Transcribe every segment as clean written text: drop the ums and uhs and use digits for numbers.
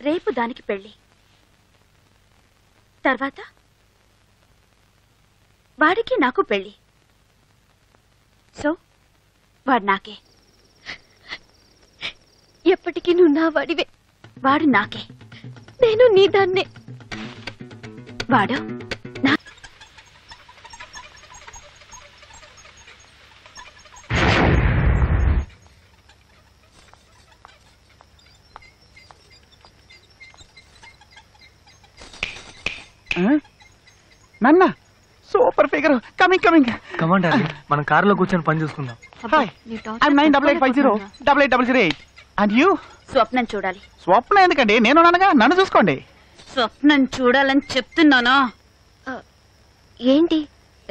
రేపు దానికి పెళ్లి, తర్వాత వాడికి నాకు పెళ్లి. సో వాడు నాకే. ఎప్పటికీ నువ్వు నా వాడివే. వాడు నాకే. నేను నీ దాన్నే. వాడు నా. నాన్న super figure. Coming coming. Command darling, మనం కారులో కూర్చొని పని చూసుకుందాం. Hi, I'm 9880888808. And you? స్వప్నం చూడాలి. స్వప్నం ఎందుకండి, నేను అనగా నన్ను చూసుకోండి. స్వప్నం చూడాలని చెప్తున్నానా? ఏంటి?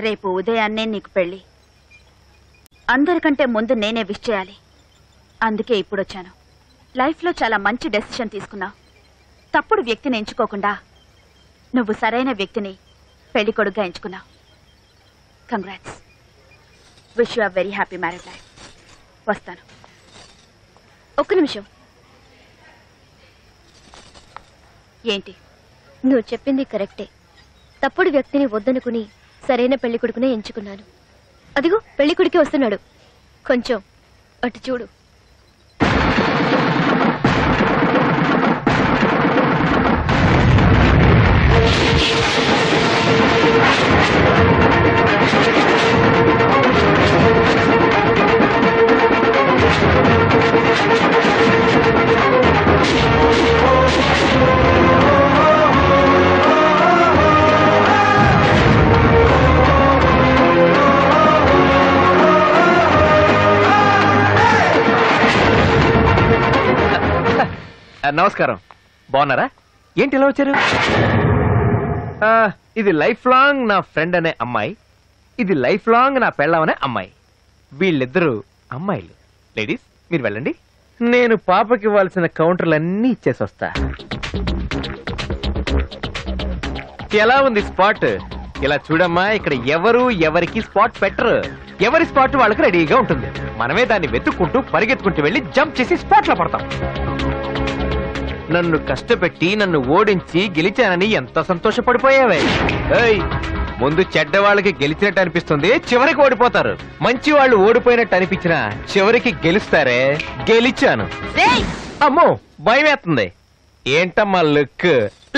రేపు ఉదయాన్నే నీకు పెళ్లి. అందరికంటే ముందు నేనే విష్ చేయాలి. అందుకే ఇప్పుడు వచ్చాను. లైఫ్లో చాలా మంచి డెసిషన్ తీసుకున్నావు. తప్పుడు వ్యక్తిని ఎంచుకోకుండా నువ్వు సరైన వ్యక్తిని పెళ్లి కొడుకుగా ఎంచుకున్నావు. Congrats. Wish you are very happy marriage life. వస్తాను. ఒక్క నిమిషం. ఏంటి? నువ్వు చెప్పింది కరెక్టే. తప్పుడు వ్యక్తిని వద్దనుకుని సరైన పెళ్లి కొడుకునే ఎంచుకున్నాను. అదిగో పెళ్లి కొడుకే వస్తున్నాడు. కొంచెం అటు చూడు. నమస్కారం. బాగున్నారా? ఏంటి ఇలా వచ్చారు? ఇది లైఫ్ లాంగ్ నా ఫ్రెండ్ అనే అమ్మాయి, ఇది లైఫ్ లాంగ్ నా పెళ్ళం అనే అమ్మాయి. వీళ్ళిద్దరూ అమ్మాయిలు. లేడీస్ మీరు వెళ్ళండి, నేను పాపకి ఇవ్వాల్సిన కౌంటర్లన్నీ ఇచ్చేసి వస్తా. ఎలా ఉంది స్పాట్? ఇలా చూడమ్మా, ఇక్కడ ఎవరు ఎవరికి స్పాట్ పెట్టరు. ఎవరి స్పాట్ వాళ్ళకి రెడీగా ఉంటుంది. మనమే దాన్ని వెతుక్కుంటూ పరిగెత్తుకుంటూ వెళ్ళి జంప్ చేసి స్పాట్ లో పడతాం. నన్ను కష్టపెట్టి నన్ను ఓడించి గెలిచానని ఎంత సంతోషపడిపోయావే. ముందు చెడ్డ వాళ్ళకి గెలిచినట్టు అనిపిస్తుంది, చివరికి ఓడిపోతారు. మంచి వాళ్ళు ఓడిపోయినట్టు అనిపించినా చివరికి గెలుస్తారే. గెలిచాను. అమ్మో భయం వేస్తుంది. ఏంటమ్మా లుక్?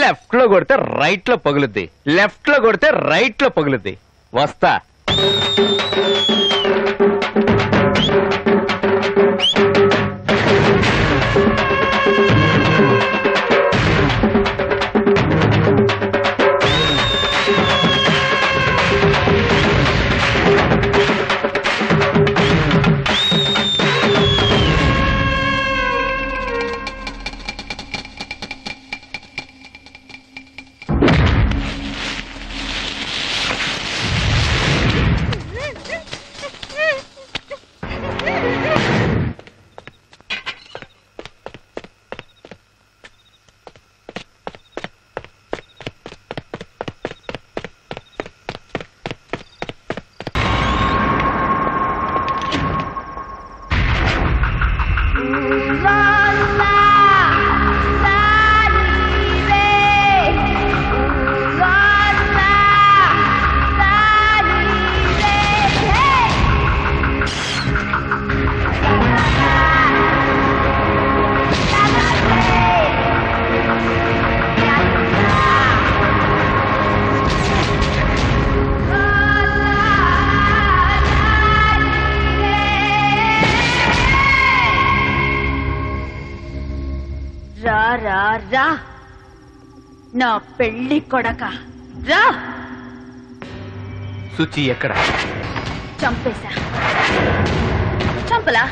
లెఫ్ట్ లో కొడితే రైట్ లో పగులుద్ది, లెఫ్ట్ లో కొడితే రైట్ లో పగులుద్ది. వస్తా. రా నా పెళ్లి కొడక, రా. సుచి ఎక్కడ? చంపేశా. చంపలా?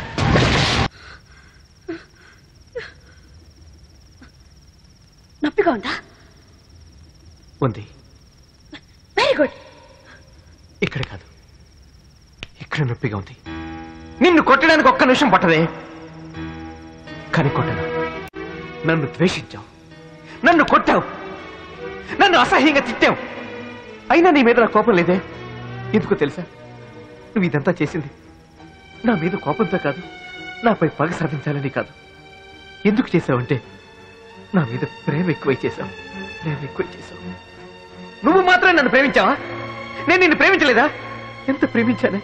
నొప్పిగా ఉందా? ఉంది. Very good. ఇక్కడ కాదు, ఇక్కడ నొప్పిగా ఉంది. నిన్ను కొట్టడానికి ఒక్క నిమిషం పట్టదే, కానీ కొట్టను. నన్ను ద్వేషించావు, నన్ను కొట్టావు, నన్ను అసహ్యంగా తిట్టావు. అయినా నీ మీద నా కోపం లేదే. ఎందుకో తెలుసా? నువ్వు ఇదంతా చేసింది నా మీద కోపంతో కాదు, నాపై పగ సాధించాలని కాదు. ఎందుకు చేసావంటే నా మీద ప్రేమ ఎక్కువై చేశావు. నువ్వు మాత్రం నన్ను ప్రేమించావా? నేను నిన్ను ప్రేమించలేదా? ఎంత ప్రేమించానే.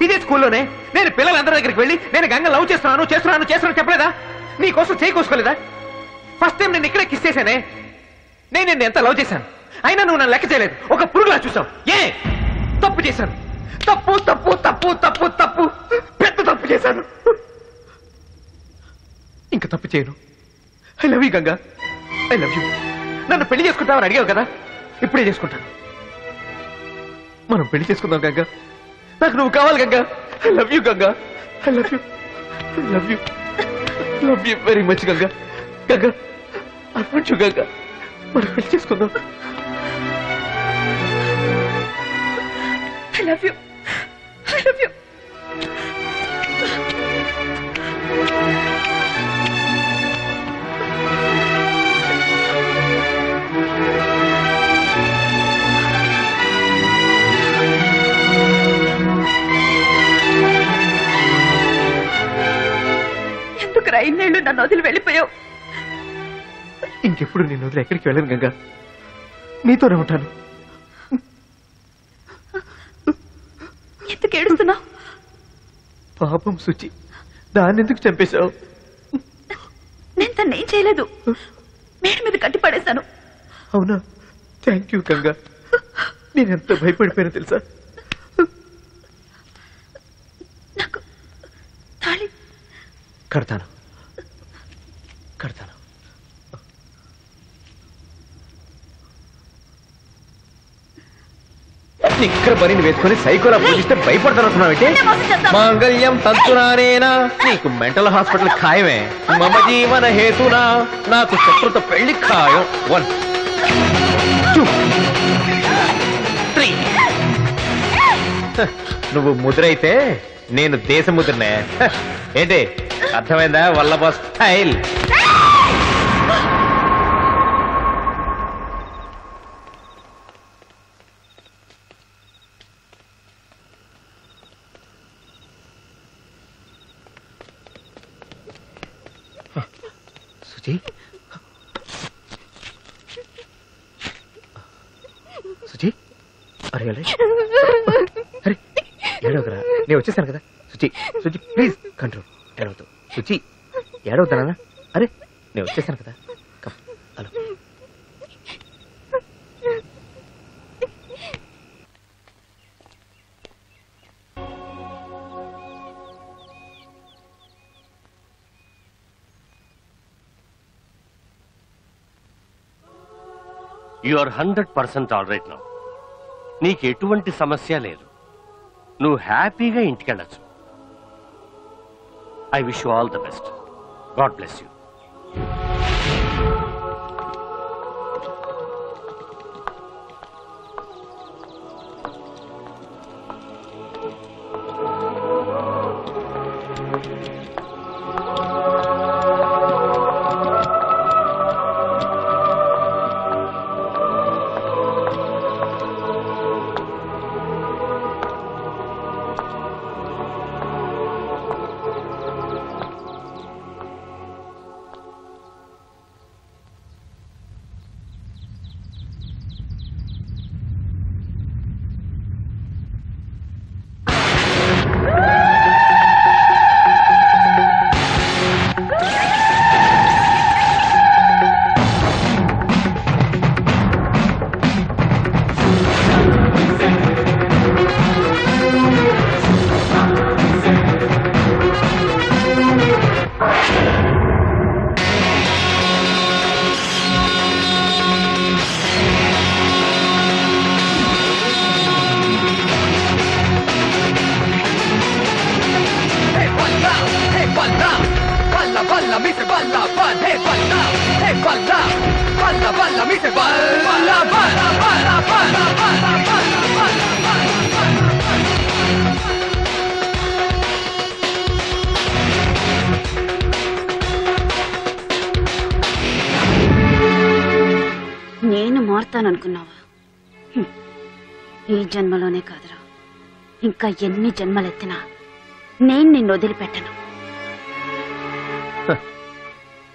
ఇదే స్కూల్లోనే నేను పిల్లలందరి దగ్గరికి వెళ్ళి నేను గంగ లవ్ చేస్తున్నాను చెప్పలేదా? నీ కోసం చేయి కోసుకోలేదా? ఫస్ట్ టైం నేను ఇక్కడే కిస్ చేశానే. నేను నిన్ను ఎంత లవ్ చేశాను, అయినా నువ్వు నన్ను లెక్క చేయలేదు. ఒక పురుగులా చూసావు. ఏ తప్పు చేశాను? తప్పు తప్పు తప్పు తప్పు తప్పు పెద్ద తప్పు చేశాను. ఇంకా తప్పు చేయను. I love you Ganga, I love you. నన్ను పెళ్లి చేసుకుంటావని అడిగావు కదా, ఇప్పుడే చేసుకుంటాను. మనం పెళ్లి చేసుకుందాం గంగా. నాకు నువ్వు కావాలి Ganga. I love you Ganga, I love you, I love you, love you very much Ganga. Ganga I want you Ganga. మనం పెళ్లి చేసుకుందాం. I love you, I love you. ఎందుకు ఇన్నేళ్ళు నన్ను వదిలి వెళ్ళిపోయావు? ఇంకెప్పుడు నేను వదిలి ఎక్కడికి వెళ్ళను గంగా, నీతోనే ఉంటాను. ఎందుకు ఏడుస్తున్నావు? పాపం సుచి, దాన్ని ఎందుకు చంపేశావు? నేను తను ఏం చేయలేదు, మేడ మీద కట్టి పడేశాను. అవునా? Thank you Ganga. నేనెంత భయపడిపోయానో తెలుసా? నాకు తాళి కడతాను. ఇక్కడ బరిని వేసుకుని సైకోలా పూజిస్తే భయపడతానంటున్నావంటే? మాంగళ్యం తంతునానేనా, నీకు మెంటల్ హాస్పిటల్ ఖాయమే. మమ జీవన హేతునా, నాకు శత్రుత పెళ్లి ఖాయం. 1 2 3. నువ్వు ముద్రైతే నేను దేశ ముద్రనే. ఏంటి అర్థమైందా? వల్లభ స్టైల్. సుచి, అరే అరే ఏడవకరా, నేను వచ్చేసాను కదా. Suchi please control. ఏడవద్దు సుచి, ఏడవద్దానా? అరే నేను వచ్చేసాను కదా. Hello. You are 100% all right now. నీకు ఎటువంటి సమస్య లేదు. నువ్వు హ్యాపీగా ఇంటికెళ్ళచ్చు. I wish you all the best. God bless you. నేను మారుతాననుకున్నావా? ఈ జన్మలోనే కాదురా, ఇంకా ఎన్ని జన్మలెత్తినా నేను నిన్ను వదిలిపెట్టను.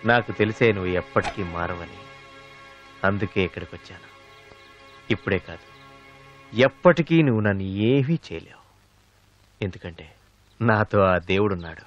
నాకు తెలిసే నువ్వు ఎప్పటికీ మారవని. అందుకే ఇక్కడికి వచ్చాను. ఇప్పుడే కాదు, ఎప్పటికీ నువ్వు నన్ను ఏమీ చేయలేవు. ఎందుకంటే నాతో ఆ దేవుడున్నాడు.